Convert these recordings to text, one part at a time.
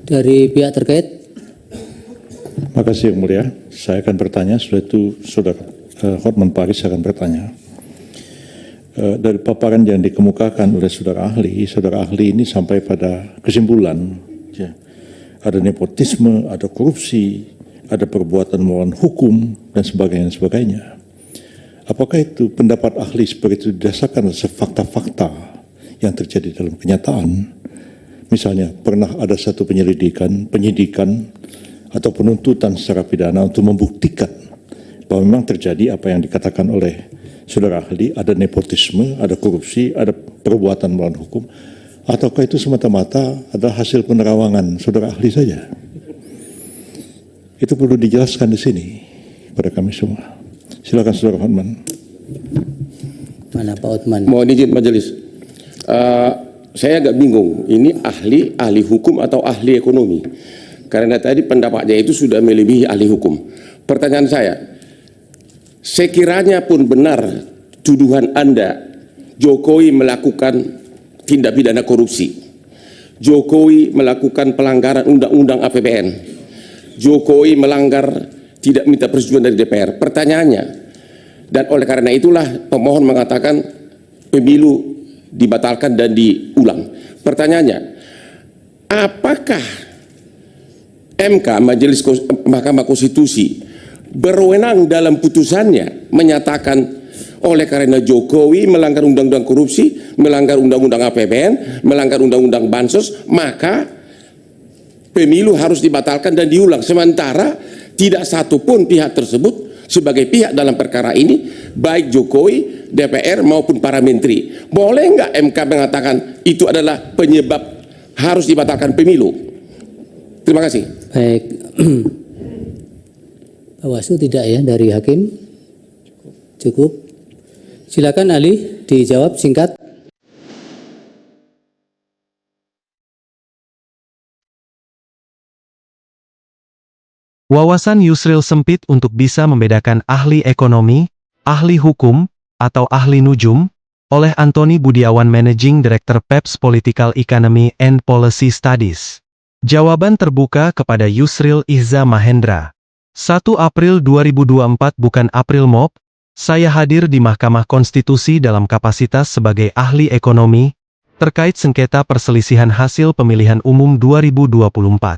Dari pihak terkait. Terima kasih Yang Mulia. Saya akan bertanya, setelah itu Saudara Hotman Paris akan bertanya. Dari paparan yang dikemukakan oleh saudara ahli ini sampai pada kesimpulan, ya, ada nepotisme, ada korupsi, ada perbuatan melawan hukum, dan sebagainya. Apakah itu pendapat ahli seperti itu didasarkan atas fakta-fakta yang terjadi dalam kenyataan? Misalnya, pernah ada satu penyidikan atau penuntutan secara pidana untuk membuktikan bahwa memang terjadi apa yang dikatakan oleh saudara ahli, ada nepotisme, ada korupsi, ada perbuatan melawan hukum, ataukah itu semata-mata adalah hasil penerawangan saudara ahli saja? Itu perlu dijelaskan di sini pada kami semua. Silakan saudara Hotman. Mana Pak Hotman? Mohon izin majelis. Saya agak bingung, ini ahli hukum atau ahli ekonomi? Karena tadi pendapatnya itu sudah melebihi ahli hukum. Pertanyaan saya, sekiranya pun benar tuduhan Anda, Jokowi melakukan tindak pidana korupsi, Jokowi melakukan pelanggaran undang-undang APBN, Jokowi melanggar tidak minta persetujuan dari DPR. Pertanyaannya, dan oleh karena itulah pemohon mengatakan pemilu dibatalkan dan diulang. Pertanyaannya, apakah MK, Mahkamah Konstitusi, berwenang dalam putusannya menyatakan oleh karena Jokowi melanggar undang-undang korupsi, melanggar undang-undang APBN, melanggar undang-undang bansos, maka pemilu harus dibatalkan dan diulang, sementara tidak satupun pihak tersebut sebagai pihak dalam perkara ini, baik Jokowi, DPR maupun para menteri. Boleh nggak MK mengatakan itu adalah penyebab harus dibatalkan pemilu? Terima kasih. Baik. Bawaslu tidak ya dari hakim? Cukup. Silakan ahli dijawab singkat. Wawasan Yusril sempit untuk bisa membedakan ahli ekonomi, ahli hukum, atau ahli nujum, oleh Antoni Budiawan, Managing Director PEPS Political Economy and Policy Studies. Jawaban terbuka kepada Yusril Ihza Mahendra. 1 April 2024 bukan April Mop, saya hadir di Mahkamah Konstitusi dalam kapasitas sebagai ahli ekonomi, terkait sengketa perselisihan hasil pemilihan umum 2024.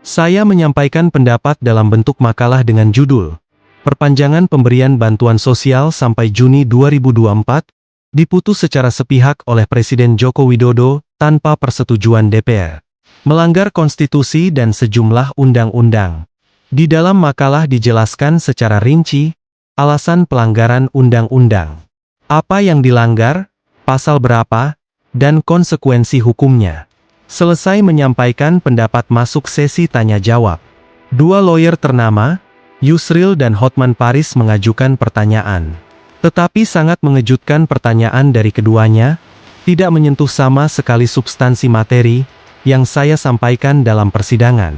Saya menyampaikan pendapat dalam bentuk makalah dengan judul, Perpanjangan Pemberian Bantuan Sosial sampai Juni 2024, diputus secara sepihak oleh Presiden Joko Widodo, tanpa persetujuan DPR. Melanggar konstitusi dan sejumlah undang-undang. Di dalam makalah dijelaskan secara rinci, alasan pelanggaran undang-undang. Apa yang dilanggar, pasal berapa, dan konsekuensi hukumnya. Selesai menyampaikan pendapat masuk sesi tanya-jawab. Dua lawyer ternama, Yusril dan Hotman Paris mengajukan pertanyaan. Tetapi sangat mengejutkan pertanyaan dari keduanya, tidak menyentuh sama sekali substansi materi, yang saya sampaikan dalam persidangan.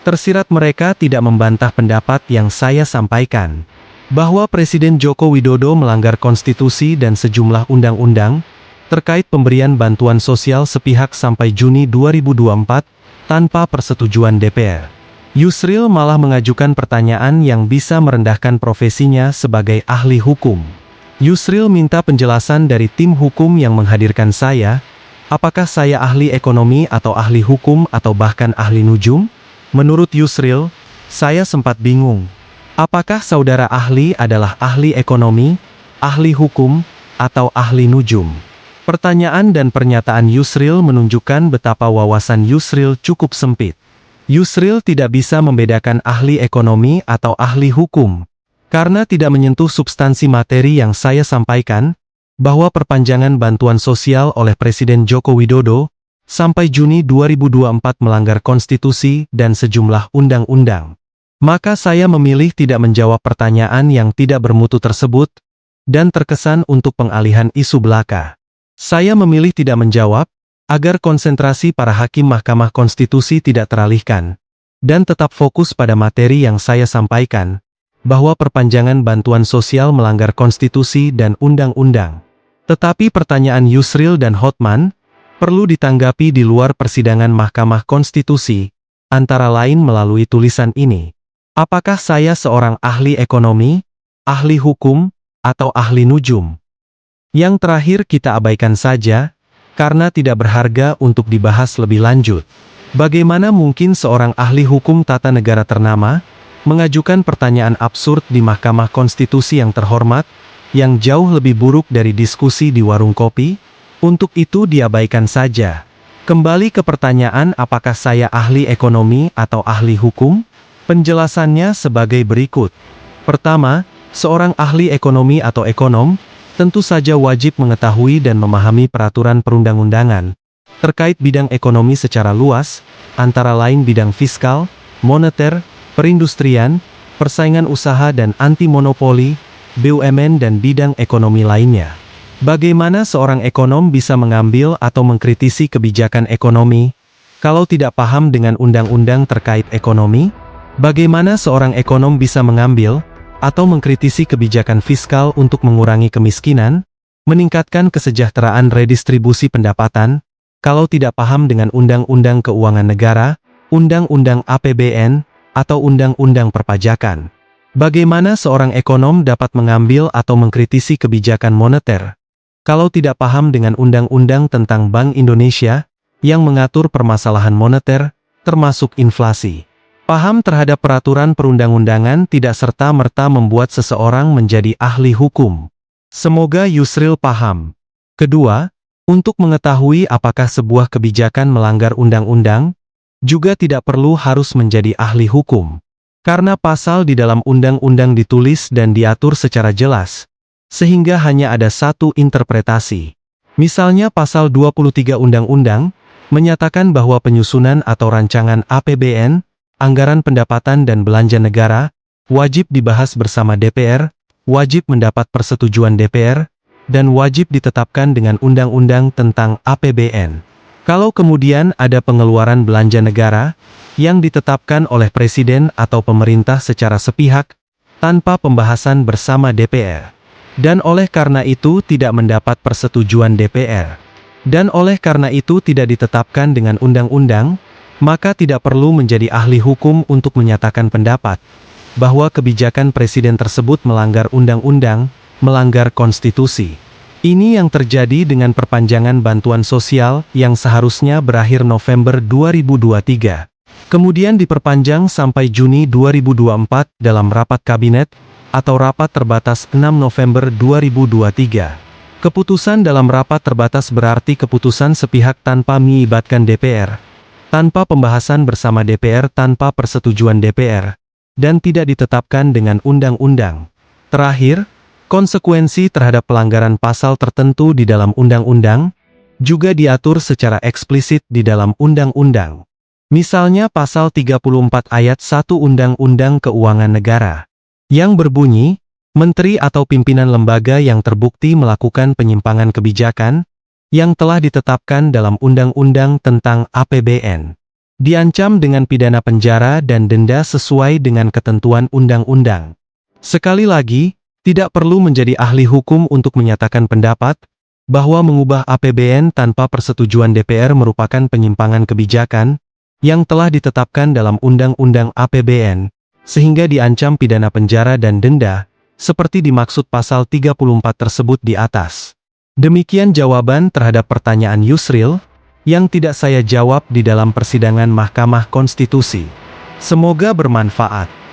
Tersirat mereka tidak membantah pendapat yang saya sampaikan, bahwa Presiden Joko Widodo melanggar konstitusi dan sejumlah undang-undang, terkait pemberian bantuan sosial sepihak sampai Juni 2024, tanpa persetujuan DPR. Yusril malah mengajukan pertanyaan yang bisa merendahkan profesinya sebagai ahli hukum. Yusril minta penjelasan dari tim hukum yang menghadirkan saya, apakah saya ahli ekonomi atau ahli hukum atau bahkan ahli nujum? Menurut Yusril, saya sempat bingung. Apakah saudara ahli adalah ahli ekonomi, ahli hukum, atau ahli nujum? Pertanyaan dan pernyataan Yusril menunjukkan betapa wawasan Yusril cukup sempit. Yusril tidak bisa membedakan ahli ekonomi atau ahli hukum, karena tidak menyentuh substansi materi yang saya sampaikan, bahwa perpanjangan bantuan sosial oleh Presiden Joko Widodo, sampai Juni 2024 melanggar konstitusi dan sejumlah undang-undang. Maka saya memilih tidak menjawab pertanyaan yang tidak bermutu tersebut, dan terkesan untuk pengalihan isu belaka. Saya memilih tidak menjawab, agar konsentrasi para hakim Mahkamah Konstitusi tidak teralihkan, dan tetap fokus pada materi yang saya sampaikan, bahwa perpanjangan bantuan sosial melanggar konstitusi dan undang-undang. Tetapi pertanyaan Yusril dan Hotman, perlu ditanggapi di luar persidangan Mahkamah Konstitusi, antara lain melalui tulisan ini. Apakah saya seorang ahli ekonomi, ahli hukum, atau ahli nujum? Yang terakhir kita abaikan saja, karena tidak berharga untuk dibahas lebih lanjut. Bagaimana mungkin seorang ahli hukum tata negara ternama mengajukan pertanyaan absurd di Mahkamah Konstitusi yang terhormat, yang jauh lebih buruk dari diskusi di warung kopi? Untuk itu diabaikan saja. Kembali ke pertanyaan apakah saya ahli ekonomi atau ahli hukum? Penjelasannya sebagai berikut. Pertama, seorang ahli ekonomi atau ekonom, tentu saja wajib mengetahui dan memahami peraturan perundang-undangan terkait bidang ekonomi secara luas, antara lain bidang fiskal, moneter, perindustrian, persaingan usaha dan anti-monopoli, BUMN dan bidang ekonomi lainnya. Bagaimana seorang ekonom bisa mengambil atau mengkritisi kebijakan ekonomi kalau tidak paham dengan undang-undang terkait ekonomi? Bagaimana seorang ekonom bisa mengambil atau mengkritisi kebijakan fiskal untuk mengurangi kemiskinan, meningkatkan kesejahteraan redistribusi pendapatan, kalau tidak paham dengan Undang-Undang Keuangan Negara, Undang-Undang APBN, atau Undang-Undang Perpajakan? Bagaimana seorang ekonom dapat mengambil atau mengkritisi kebijakan moneter kalau tidak paham dengan Undang-Undang tentang Bank Indonesia yang mengatur permasalahan moneter, termasuk inflasi? Paham terhadap peraturan perundang-undangan tidak serta-merta membuat seseorang menjadi ahli hukum. Semoga Yusril paham. Kedua, untuk mengetahui apakah sebuah kebijakan melanggar undang-undang, juga tidak perlu harus menjadi ahli hukum. Karena pasal di dalam undang-undang ditulis dan diatur secara jelas, sehingga hanya ada satu interpretasi. Misalnya pasal 23 undang-undang, menyatakan bahwa penyusunan atau rancangan APBN, anggaran pendapatan dan belanja negara, wajib dibahas bersama DPR, wajib mendapat persetujuan DPR, dan wajib ditetapkan dengan undang-undang tentang APBN. Kalau kemudian ada pengeluaran belanja negara, yang ditetapkan oleh Presiden atau pemerintah secara sepihak, tanpa pembahasan bersama DPR. Dan oleh karena itu tidak mendapat persetujuan DPR. Dan oleh karena itu tidak ditetapkan dengan undang-undang, maka tidak perlu menjadi ahli hukum untuk menyatakan pendapat bahwa kebijakan presiden tersebut melanggar undang-undang, melanggar konstitusi. Ini yang terjadi dengan perpanjangan bantuan sosial yang seharusnya berakhir November 2023. Kemudian diperpanjang sampai Juni 2024 dalam rapat kabinet, atau rapat terbatas 6 November 2023. Keputusan dalam rapat terbatas berarti keputusan sepihak tanpa melibatkan DPR, tanpa pembahasan bersama DPR tanpa persetujuan DPR, dan tidak ditetapkan dengan undang-undang. Terakhir, konsekuensi terhadap pelanggaran pasal tertentu di dalam undang-undang, juga diatur secara eksplisit di dalam undang-undang. Misalnya pasal 34 ayat 1 Undang-Undang Keuangan Negara, yang berbunyi, menteri atau pimpinan lembaga yang terbukti melakukan penyimpangan kebijakan, yang telah ditetapkan dalam Undang-Undang tentang APBN, diancam dengan pidana penjara dan denda sesuai dengan ketentuan undang-undang. Sekali lagi, tidak perlu menjadi ahli hukum untuk menyatakan pendapat, bahwa mengubah APBN tanpa persetujuan DPR merupakan penyimpangan kebijakan, yang telah ditetapkan dalam Undang-Undang APBN, sehingga diancam pidana penjara dan denda, seperti dimaksud pasal 34 tersebut di atas. Demikian jawaban terhadap pertanyaan Yusril, yang tidak saya jawab di dalam persidangan Mahkamah Konstitusi. Semoga bermanfaat.